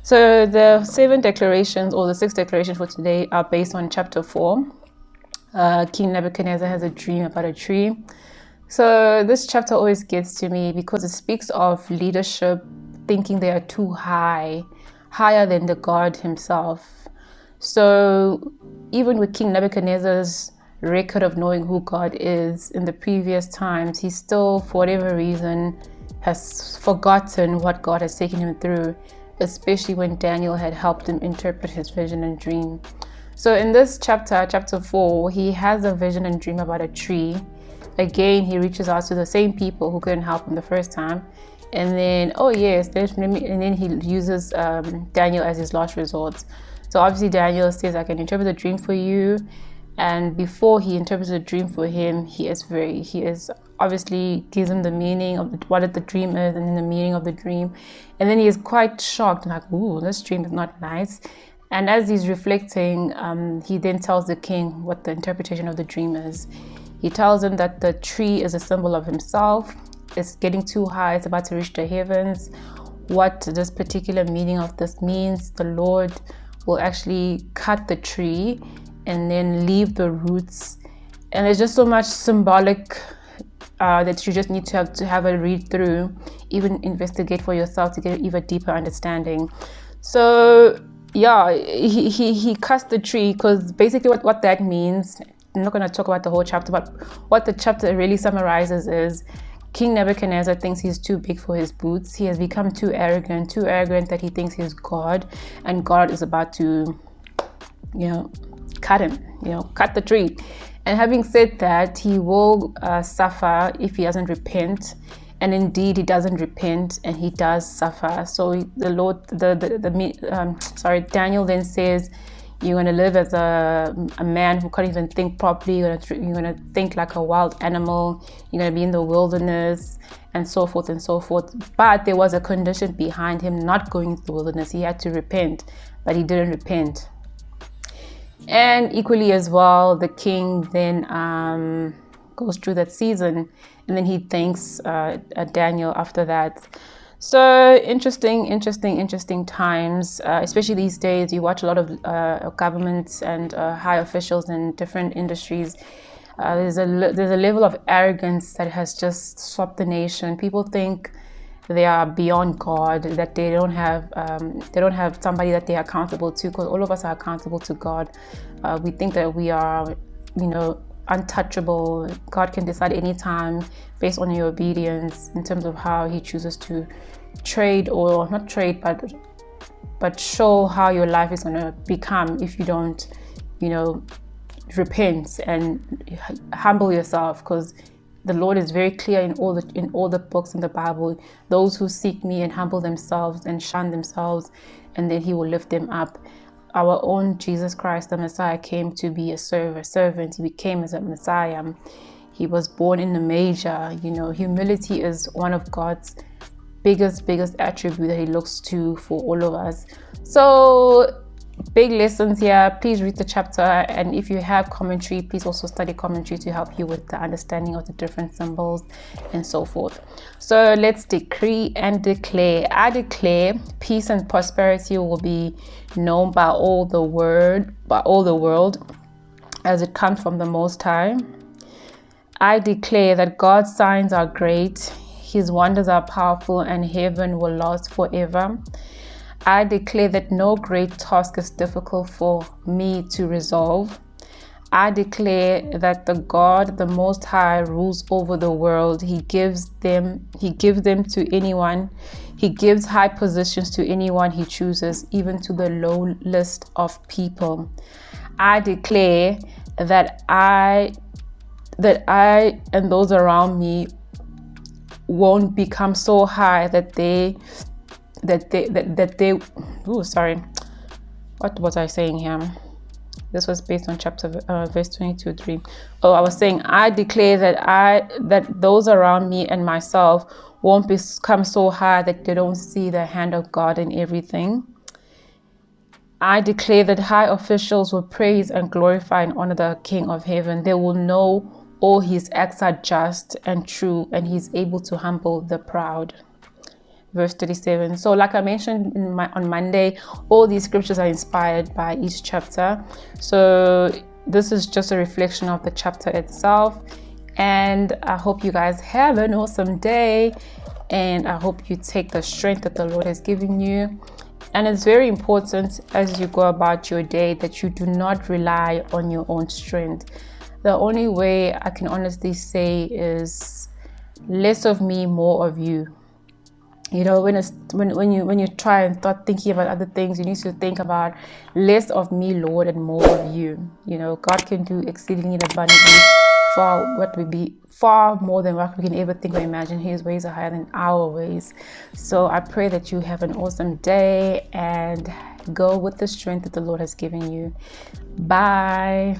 So the 7 declarations, or the 6 declarations for today, are based on chapter 4. King Nebuchadnezzar has a dream about a tree. So this chapter always gets to me because it speaks of leadership thinking they are too high, higher than the God himself. So even with King Nebuchadnezzar's record of knowing who God is in the previous times, he still, for whatever reason, has forgotten what God has taken him through, especially when Daniel had helped him interpret his vision and dream. So in this chapter 4, he has a vision and dream about a tree. Again, he reaches out to the same people who couldn't help him the first time. And then, and then he uses Daniel as his last resort. So obviously Daniel says, I can interpret the dream for you. And before he interprets the dream for him, he is obviously gives him the meaning of what the dream is and then the meaning of the dream. And then he is quite shocked, like, ooh, this dream is not nice. And as he's reflecting, he then tells the king what the interpretation of the dream is. He tells him that the tree is a symbol of himself. It's getting too high. It's about to reach the heavens. What this particular meaning of this means, the Lord will actually cut the tree and then leave the roots. And there's just so much symbolic that you just need to have a read through, even investigate for yourself to get an even deeper understanding. So yeah, he cuts the tree because basically what that means, I'm not going to talk about the whole chapter, but what the chapter really summarizes is King Nebuchadnezzar thinks he's too big for his boots. He has become too arrogant that he thinks he's God, and God is about to, cut him, cut the tree. And having said that, he will suffer if he doesn't repent. And indeed, he doesn't repent, and he does suffer. So Daniel then says, you're going to live as a man who can't even think properly. You're going to think like a wild animal. You're going to be in the wilderness, and so forth and so forth. But there was a condition behind him not going into the wilderness. He had to repent, but he didn't repent. And equally as well, the king then goes through that season, and then he thanks Daniel after that. So interesting times, especially these days. You watch a lot of governments and high officials in different industries. There's a level of arrogance that has just swept the nation. People think they are beyond God, that they don't have somebody that they are accountable to, because all of us are accountable to God. We think that we are, untouchable. God can decide anytime based on your obedience in terms of how he chooses to but show how your life is going to become if you don't, repent and humble yourself, because the Lord is very clear in all the books in the Bible. Those who seek me and humble themselves and shun themselves, and then he will lift them up. Our own Jesus Christ, the Messiah, came to be a servant. He became as a Messiah. He was born in a manger. Humility is one of God's biggest attribute that he looks to for all of us. So big lessons here. Please read the chapter, and if you have commentary, please also study commentary to help you with the understanding of the different symbols and so forth. So let's decree and declare. I declare peace and prosperity will be known by all the world as it comes from the Most High. I declare that God's signs are great, his wonders are powerful, and heaven will last forever. I declare that no great task is difficult for me to resolve. I declare that the God, the Most High, rules over the world. He gives them to anyone. He gives high positions to anyone he chooses, even to the lowest of people. I declare that I and those around me won't become so high that they what was I saying here? This was based on chapter verse 22:3. I was saying, I declare that those around me and myself won't become so high that they don't see the hand of God in everything. I declare that high officials will praise and glorify and honor the King of Heaven. They will know all his acts are just and true, and he's able to humble the proud. verse 37. So like I mentioned on Monday, all these scriptures are inspired by each chapter. So this is just a reflection of the chapter itself. And I hope you guys have an awesome day. And I hope you take the strength that the Lord has given you. And it's very important as you go about your day that you do not rely on your own strength. The only way I can honestly say is less of me, more of you. You know, when you try and start thinking about other things, you need to think about less of me, Lord, and more of you. You know, God can do exceedingly abundantly far more than what we can ever think or imagine. His ways are higher than our ways. So I pray that you have an awesome day and go with the strength that the Lord has given you. Bye.